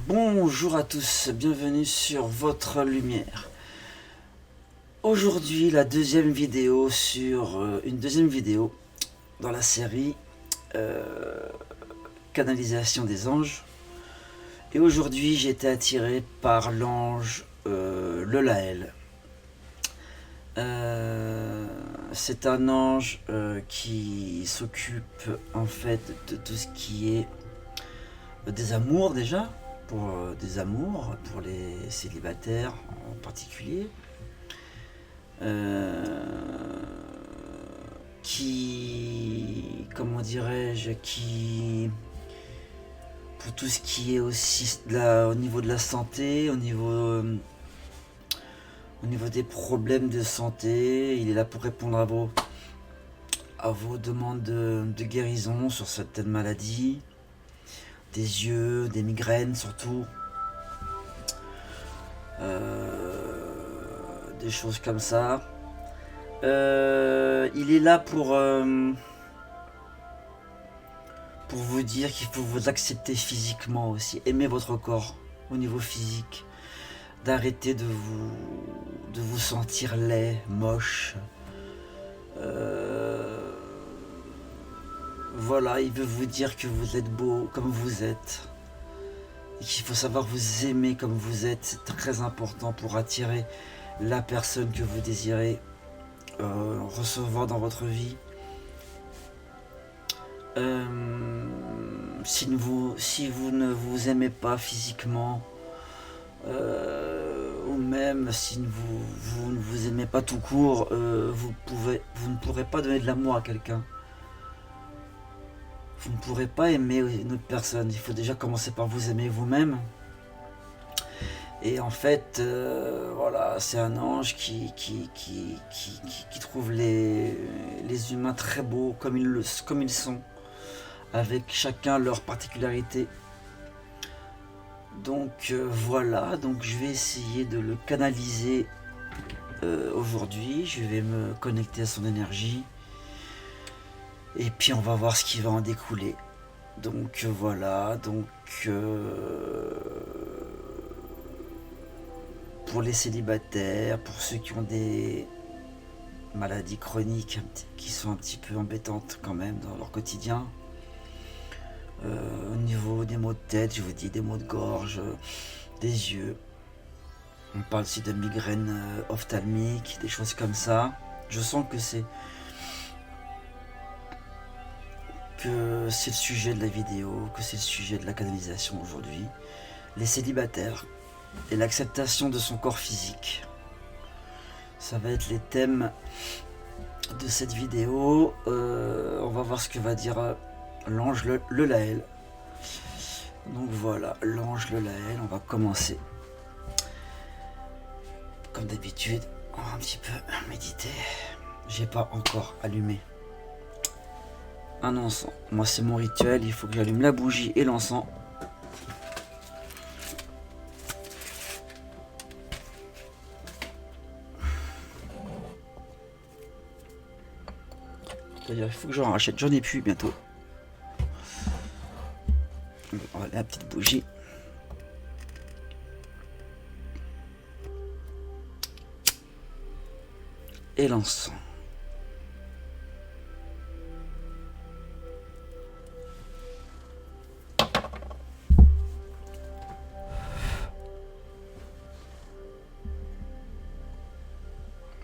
Bonjour à tous, bienvenue sur votre lumière. Aujourd'hui, la deuxième vidéo sur une deuxième vidéo dans la série Canalisation des anges. Et aujourd'hui, j'ai été attiré par l'ange Lelaël. C'est un ange qui s'occupe en fait de tout ce qui est des amours déjà, pour des amours, pour les célibataires en particulier, comment dirais-je, qui, pour tout ce qui est aussi au niveau de la santé, au niveau des problèmes de santé, il est là pour répondre à vos demandes de guérison sur certaines maladies, des yeux, des migraines surtout, des choses comme ça. Il est là pour vous dire qu'il faut vous accepter physiquement aussi, aimer votre corps au niveau physique, d'arrêter de vous sentir laid, moche. Voilà, il veut vous dire que vous êtes beau comme vous êtes. Et qu'il faut savoir vous aimer comme vous êtes. C'est très important pour attirer la personne que vous désirez recevoir dans votre vie. Si vous ne vous aimez pas physiquement, ou même si vous ne vous aimez pas tout court, vous ne pourrez pas donner de l'amour à quelqu'un. Vous ne pourrez pas aimer une autre personne. Il faut déjà commencer par vous aimer vous-même. Et en fait, voilà, c'est un ange qui trouve les humains très beaux comme ils sont, avec chacun leur particularité. Donc voilà, donc je vais essayer de le canaliser aujourd'hui. Je vais me connecter à son énergie. Et puis on va voir ce qui va en découler. Donc voilà, donc pour les célibataires, pour ceux qui ont des maladies chroniques qui sont un petit peu embêtantes quand même dans leur quotidien. Au niveau des maux de tête, je vous dis des maux de gorge, des yeux. On parle aussi de migraines ophtalmiques, des choses comme ça. Je sens que c'est le sujet de la vidéo, que c'est le sujet de la canalisation aujourd'hui. Les célibataires et l'acceptation de son corps physique. Ça va être les thèmes de cette vidéo. On va voir ce que va dire l'ange Lelaël. Donc voilà, l'ange Lelaël, on va commencer. Comme d'habitude, on va un petit peu méditer. J'ai pas encore allumé un encens. Moi, c'est mon rituel, il faut que j'allume la bougie et l'encens. D'ailleurs, il faut que j'en rachète, j'en ai plus bientôt. On va mettre la petite bougie. Et l'encens.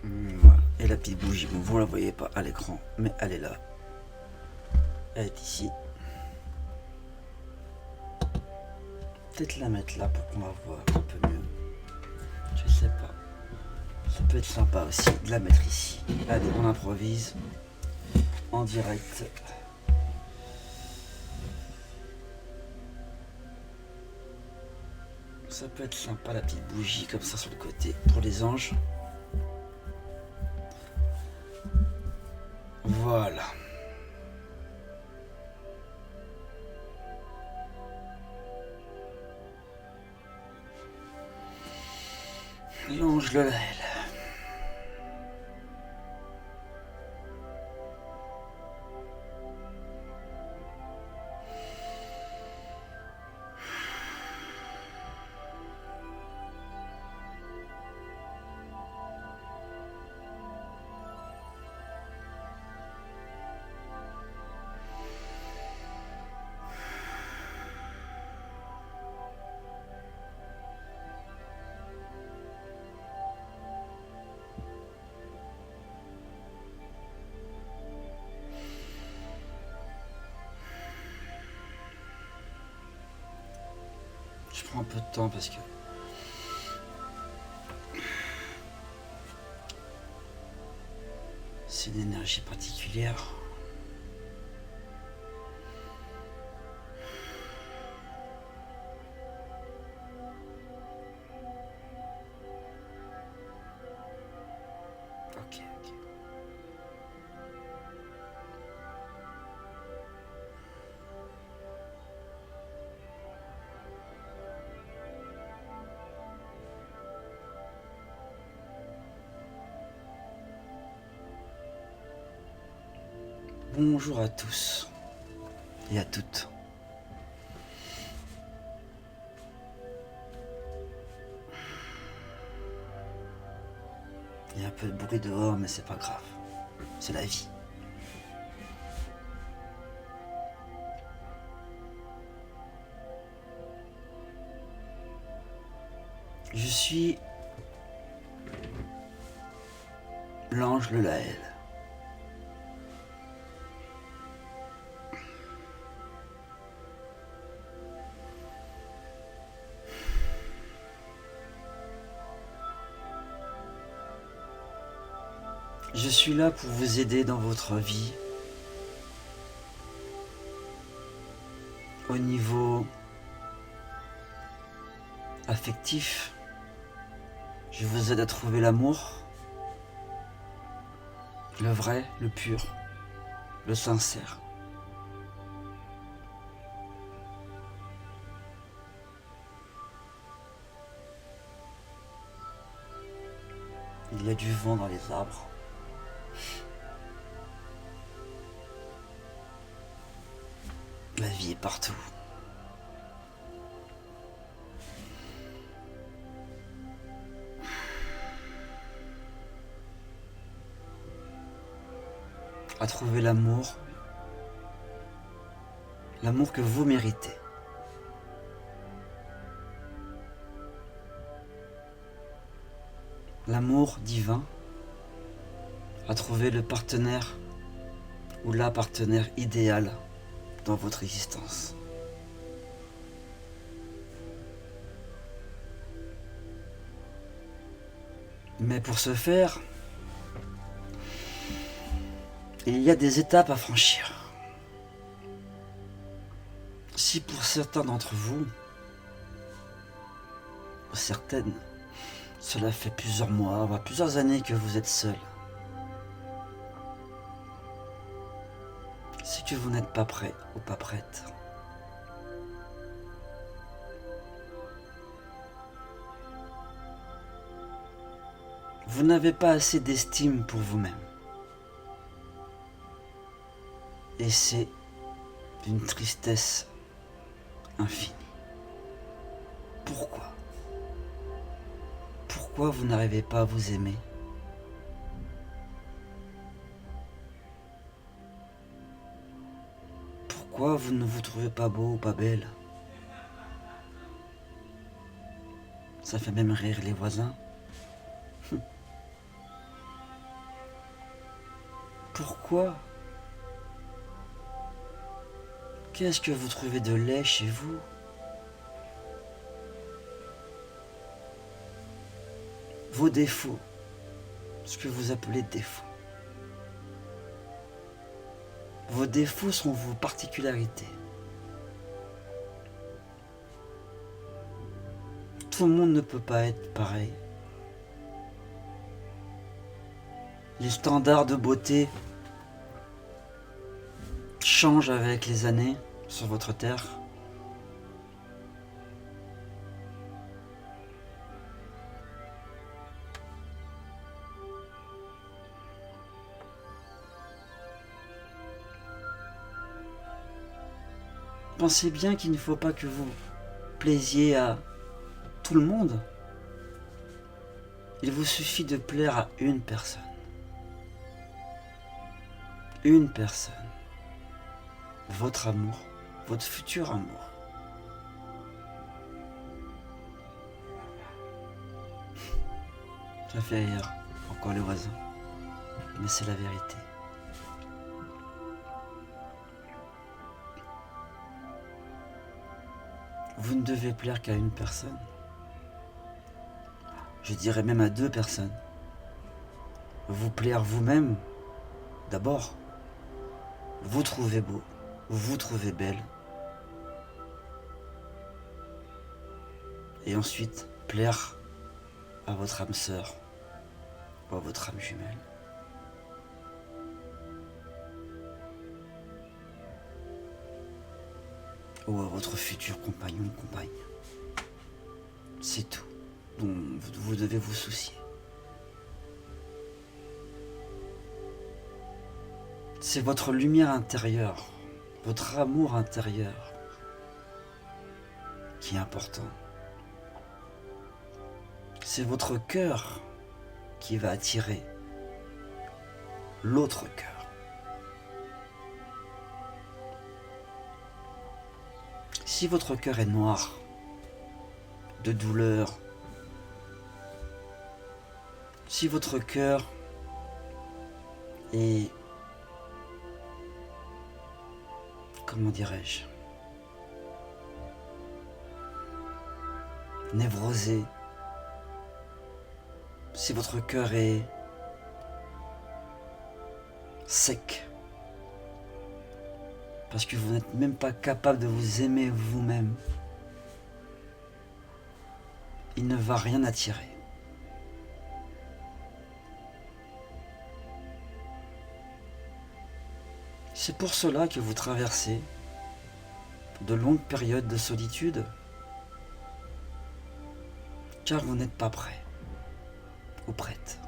Voilà. Et la petite bougie, bon, vous la voyez pas à l'écran, mais elle est là. Elle est ici. Peut-être la mettre là pour qu'on la voit un peu mieux. Je sais pas. Ça peut être sympa aussi de la mettre ici. Allez, on improvise. En direct. Ça peut être sympa la petite bougie comme ça sur le côté pour les anges. Voilà. L'ange Lelaël. prend un peu de temps parce que c'est une énergie particulière. Ok, ok. Bonjour à tous et à toutes. Il y a un peu de bruit dehors, mais c'est pas grave. C'est la vie. Je suis l'ange Le Laël. Je suis là pour vous aider dans votre vie au niveau affectif. Je vous aide à trouver l'amour, le vrai, le pur, le sincère. Il y a du vent dans les arbres. La vie est partout. À trouver l'amour, l'amour que vous méritez. L'amour divin, à trouver le partenaire ou la partenaire idéale dans votre existence. Mais pour ce faire, il y a des étapes à franchir. Si pour certains d'entre vous, ou certaines, cela fait plusieurs mois, voire plusieurs années que vous êtes seul, c'est que vous n'êtes pas prêt ou pas prête. Vous n'avez pas assez d'estime pour vous-même. Et c'est d'une tristesse infinie. Pourquoi ? Pourquoi vous n'arrivez pas à vous aimer ? Pourquoi vous ne vous trouvez pas beau ou pas belle ? Ça fait même rire les voisins. Pourquoi ? Qu'est-ce que vous trouvez de laid chez vous ? Vos défauts, ce que vous appelez défauts. Vos défauts sont vos particularités. Tout le monde ne peut pas être pareil. Les standards de beauté changent avec les années sur votre terre. Pensez bien qu'il ne faut pas que vous plaisiez à tout le monde. Il vous suffit de plaire à une personne. Une personne. Votre amour, votre futur amour. Ça fait rire encore les voisins, mais c'est la vérité. Vous ne devez plaire qu'à une personne. Je dirais même à 2 personnes. Vous plaire vous-même, d'abord. Vous trouvez beau, vous trouvez belle. Et ensuite, plaire à votre âme sœur ou à votre âme jumelle. Ou à votre futur compagnon ou compagne. C'est tout dont vous devez vous soucier. C'est votre lumière intérieure, votre amour intérieur qui est important. C'est votre cœur qui va attirer l'autre cœur. Si votre cœur est noir, de douleur, si votre cœur est, comment dirais-je, névrosé, si votre cœur est sec, parce que vous n'êtes même pas capable de vous aimer vous-même, il ne va rien attirer. C'est pour cela que vous traversez de longues périodes de solitude, car vous n'êtes pas prêt ou prête.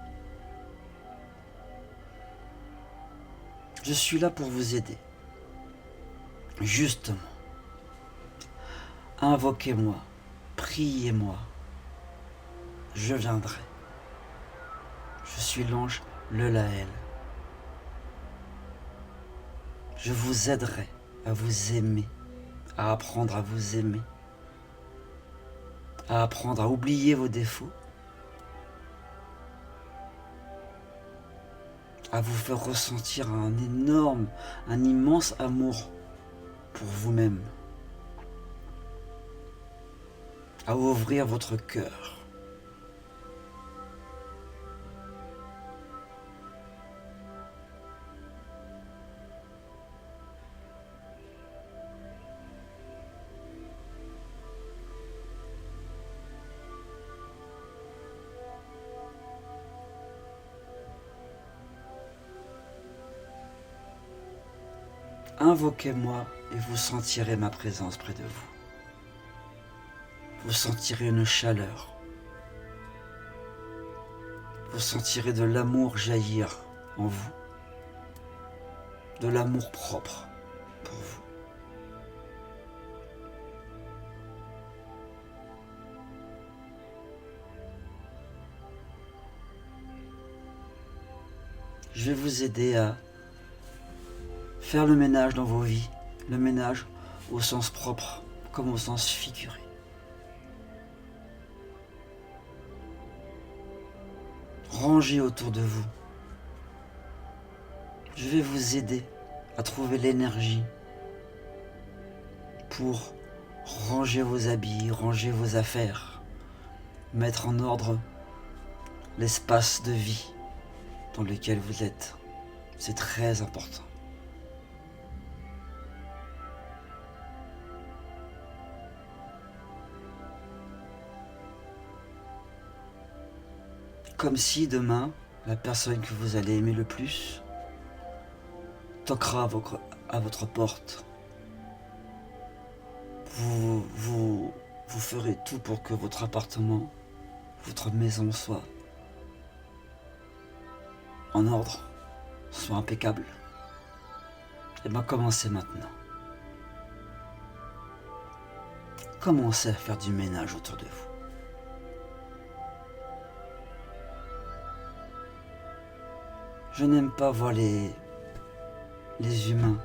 Je suis là pour vous aider. Justement, invoquez-moi, priez-moi, je viendrai. Je suis l'ange Lelaël. Je vous aiderai à vous aimer, à apprendre à vous aimer, à apprendre à oublier vos défauts, à vous faire ressentir un immense amour pour vous-même, à ouvrir votre cœur. Invoquez-moi et vous sentirez ma présence près de vous. Vous sentirez une chaleur. Vous sentirez de l'amour jaillir en vous. De l'amour propre pour vous. Je vais vous aider à faire le ménage dans vos vies, le ménage au sens propre comme au sens figuré. Rangez autour de vous. Je vais vous aider à trouver l'énergie pour ranger vos habits, ranger vos affaires, mettre en ordre l'espace de vie dans lequel vous êtes. C'est très important. Comme si demain, la personne que vous allez aimer le plus toquera à votre porte. Vous ferez tout pour que votre appartement, votre maison soit en ordre, soit impeccable. Et bien commencez maintenant. Commencez à faire du ménage autour de vous. Je n'aime pas voir les humains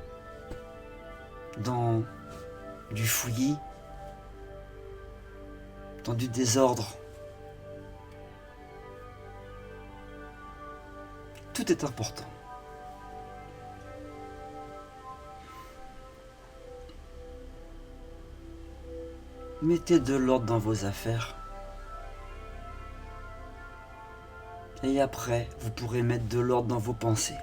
dans du fouillis, dans du désordre. Tout est important. Mettez de l'ordre dans vos affaires. Et après, vous pourrez mettre de l'ordre dans vos pensées.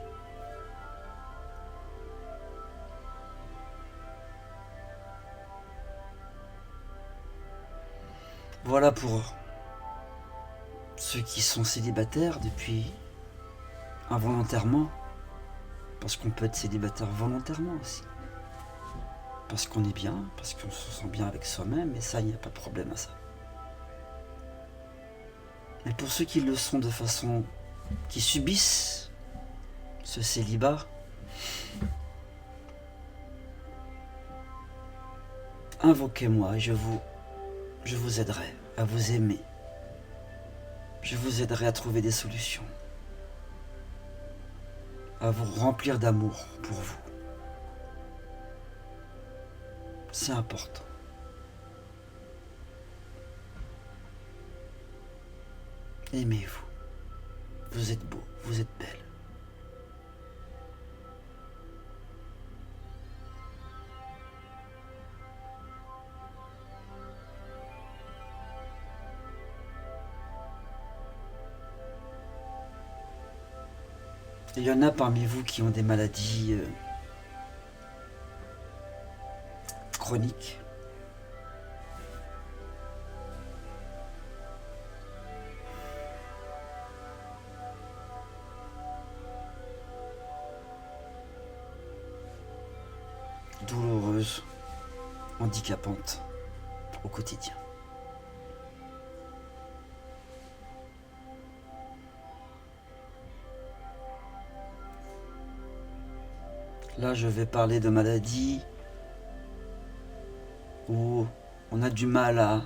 Voilà pour ceux qui sont célibataires depuis involontairement. Parce qu'on peut être célibataire volontairement aussi. Parce qu'on est bien, parce qu'on se sent bien avec soi-même, et ça, il n'y a pas de problème à ça. Mais pour ceux qui le sont de façon... qui subissent ce célibat, invoquez-moi et je vous aiderai à vous aimer. Je vous aiderai à trouver des solutions, à vous remplir d'amour pour vous. C'est important. Aimez-vous. Vous êtes beau, vous êtes belle. Il y en a parmi vous qui ont des maladies chroniques. Douloureuses, handicapantes au quotidien. Là, je vais parler de maladies où on a du mal à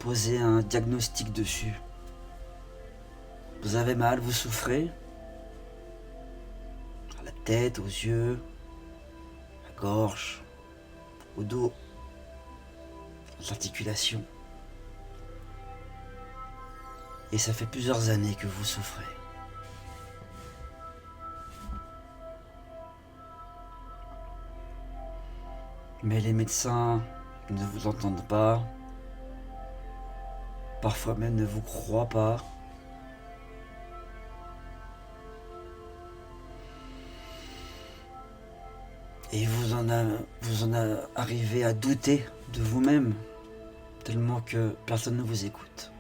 poser un diagnostic dessus. Vous avez mal, vous souffrez à la tête, aux yeux, à la gorge, au dos, aux articulations. Et ça fait plusieurs années que vous souffrez. Mais les médecins ne vous entendent pas, parfois même ne vous croient pas. Et vous en arrivez à douter de vous-même, tellement que personne ne vous écoute.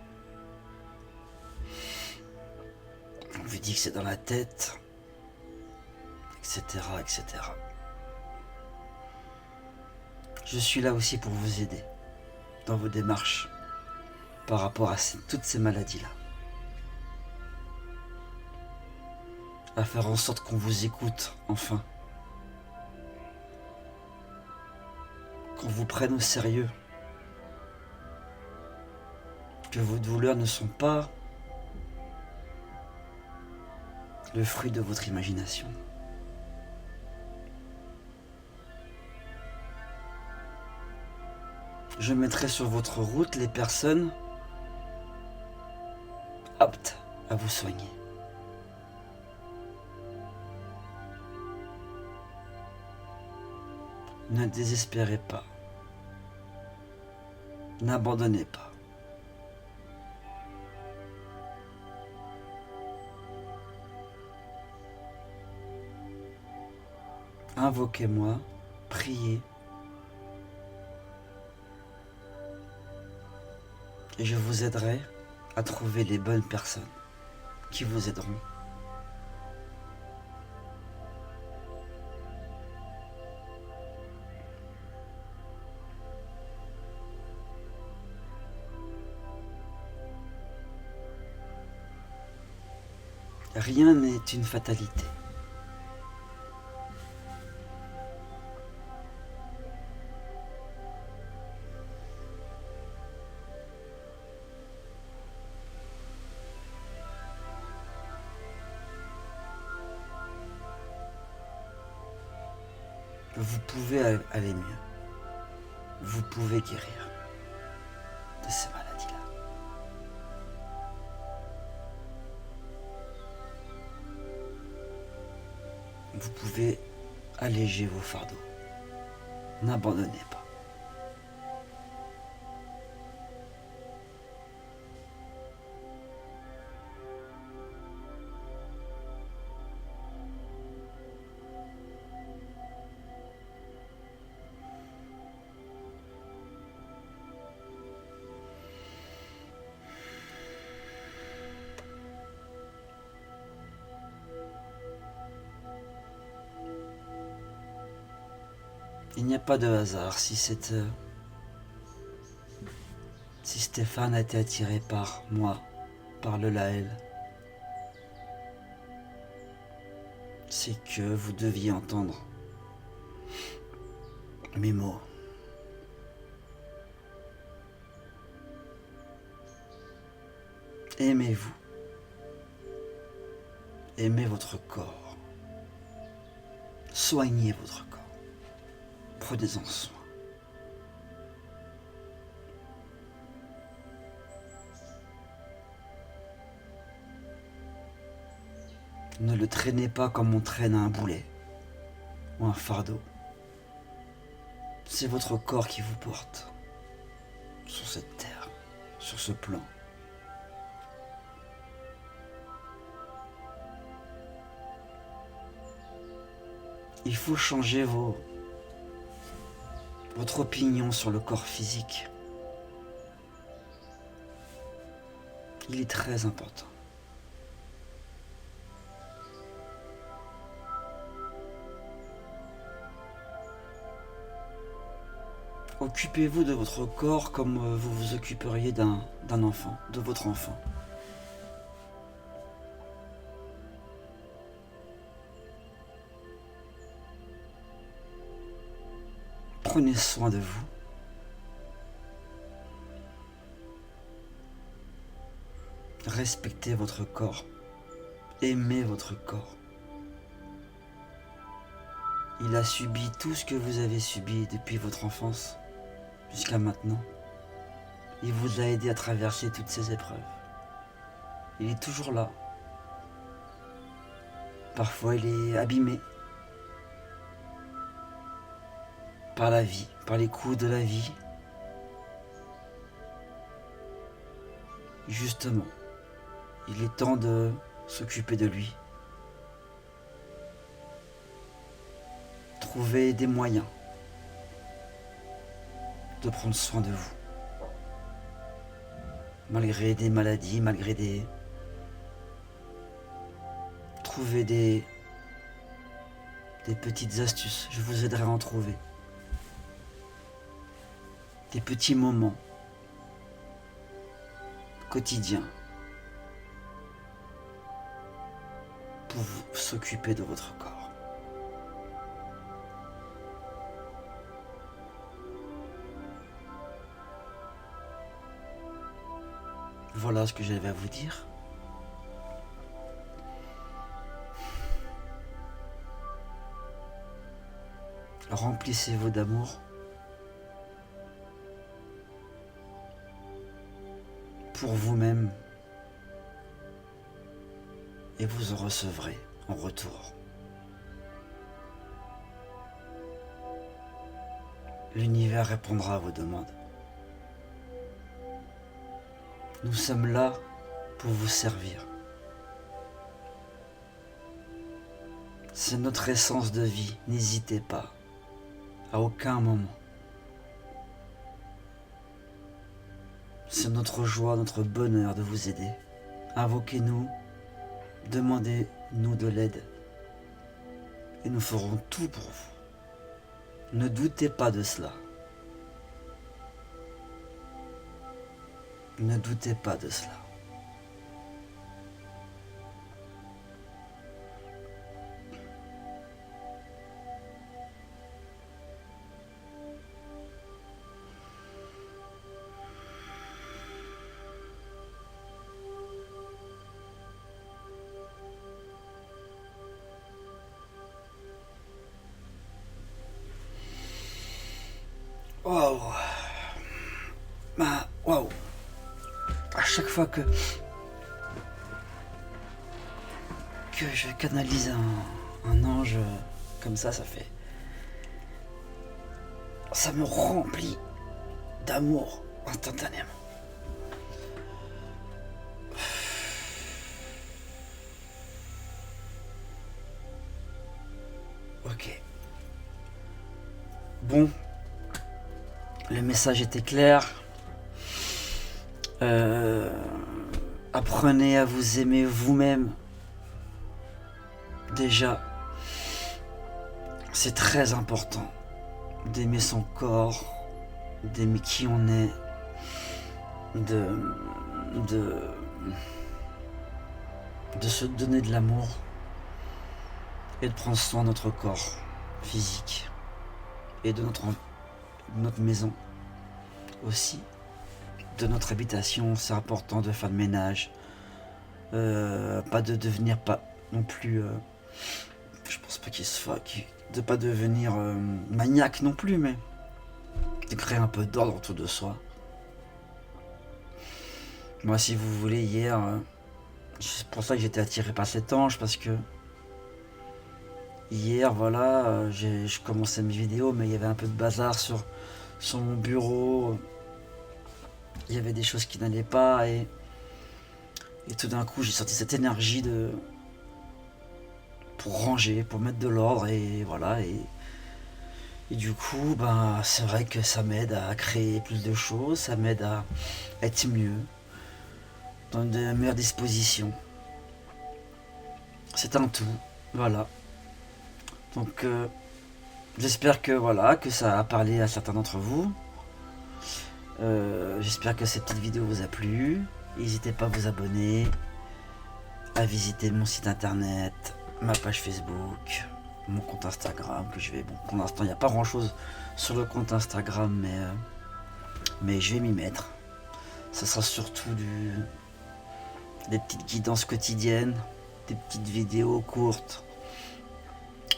On vous dit que c'est dans la tête, etc., etc. Je suis là aussi pour vous aider dans vos démarches par rapport à toutes ces maladies-là. À faire en sorte qu'on vous écoute enfin. Qu'on vous prenne au sérieux. Que vos douleurs ne sont pas le fruit de votre imagination. Je mettrai sur votre route les personnes aptes à vous soigner. Ne désespérez pas. N'abandonnez pas. Invoquez-moi, priez. Et je vous aiderai à trouver les bonnes personnes qui vous aideront. Rien n'est une fatalité. Vous pouvez aller mieux. Vous pouvez guérir de ces maladies-là. Vous pouvez alléger vos fardeaux. N'abandonnez pas. Il n'y a pas de hasard si Stéphane a été attiré par moi, par le Laël. C'est que vous deviez entendre mes mots. Aimez-vous. Aimez votre corps. Soignez votre corps. Prenez-en soin. Ne le traînez pas comme on traîne un boulet ou un fardeau. C'est votre corps qui vous porte sur cette terre, sur ce plan. Il faut changer votre opinion sur le corps physique. Il est très important. Occupez-vous de votre corps comme vous vous occuperiez d'un enfant, de votre enfant. Prenez soin de vous. Respectez votre corps. Aimez votre corps. Il a subi tout ce que vous avez subi depuis votre enfance jusqu'à maintenant. Il vous a aidé à traverser toutes ces épreuves. Il est toujours là. Parfois il est abîmé par la vie, par les coups de la vie. Justement, il est temps de s'occuper de lui. Trouver des moyens de prendre soin de vous. Malgré des maladies, malgré des... Trouver des petites astuces, je vous aiderai à en trouver. Des petits moments quotidiens pour s'occuper de votre corps. Voilà ce que j'avais à vous dire. Remplissez-vous d'amour pour vous-même et vous en recevrez en retour. L'univers répondra à vos demandes. Nous sommes là pour vous servir. C'est notre essence de vie, n'hésitez pas, à aucun moment. C'est notre joie, notre bonheur de vous aider. Invoquez-nous, demandez-nous de l'aide et nous ferons tout pour vous. Ne doutez pas de cela. Ne doutez pas de cela. Waouh. Waouh. À chaque fois que je canalise un ange comme ça fait... Ça me remplit d'amour instantanément. Ok. Bon. Le message était clair. Apprenez à vous aimer vous-même. Déjà, c'est très important d'aimer son corps, d'aimer qui on est, de, de, de se donner de l'amour et de prendre soin de notre corps physique et de notre maison aussi, de notre habitation. C'est important de faire le ménage, pas de devenir pas non plus, je pense pas qu'il se fasse, de pas devenir maniaque non plus, mais de créer un peu d'ordre autour de soi. Moi, si vous voulez, hier, c'est pour ça que j'étais attiré par cet ange, parce que hier, voilà, je commençais mes vidéos, mais il y avait un peu de bazar sur mon bureau. Il y avait des choses qui n'allaient pas, et tout d'un coup, j'ai senti cette énergie pour ranger, pour mettre de l'ordre, et voilà. Et du coup, ben, c'est vrai que ça m'aide à créer plus de choses, ça m'aide à être mieux, dans de meilleures dispositions. C'est un tout, voilà. Donc, j'espère que voilà, que ça a parlé à certains d'entre vous. J'espère que cette petite vidéo vous a plu. N'hésitez pas à vous abonner, à visiter mon site internet, ma page Facebook, mon compte Instagram que je vais... Bon, pour l'instant, il n'y a pas grand-chose sur le compte Instagram, mais je vais m'y mettre. Ça sera surtout des petites guidances quotidiennes, des petites vidéos courtes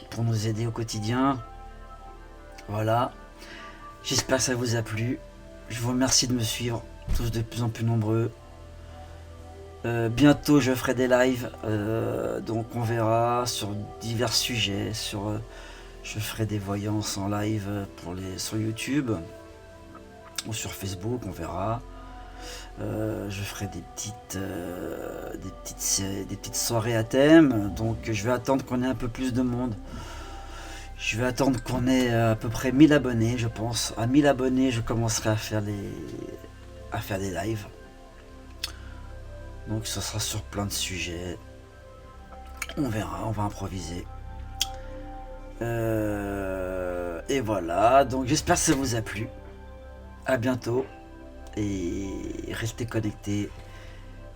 pour nous aider au quotidien. Voilà. J'espère que ça vous a plu. Je vous remercie de me suivre, tous de plus en plus nombreux. Bientôt je ferai des lives, donc on verra sur divers sujets, je ferai des voyances en live sur YouTube ou sur Facebook, on verra. Je ferai des petites soirées à thème, donc je vais attendre qu'on ait un peu plus de monde. Je vais attendre qu'on ait à peu près 1000 abonnés, je pense. À 1000 abonnés, je commencerai à faire des lives. Donc ce sera sur plein de sujets. On verra, on va improviser. Et voilà, donc j'espère que ça vous a plu. À bientôt. Et restez connectés.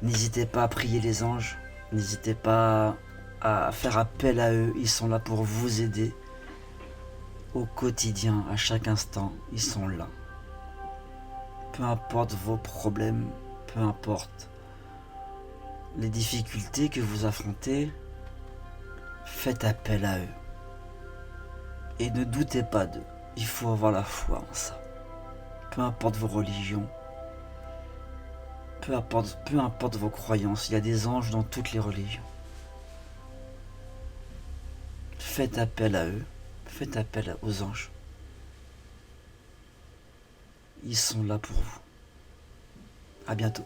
N'hésitez pas à prier les anges. N'hésitez pas à faire appel à eux. Ils sont là pour vous aider. Au quotidien, à chaque instant, ils sont là. Peu importe vos problèmes, peu importe les difficultés que vous affrontez, faites appel à eux. Et ne doutez pas d'eux. Il faut avoir la foi en ça. Peu importe vos religions, peu importe vos croyances, il y a des anges dans toutes les religions. Faites appel à eux. Faites appel aux anges. Ils sont là pour vous. À bientôt.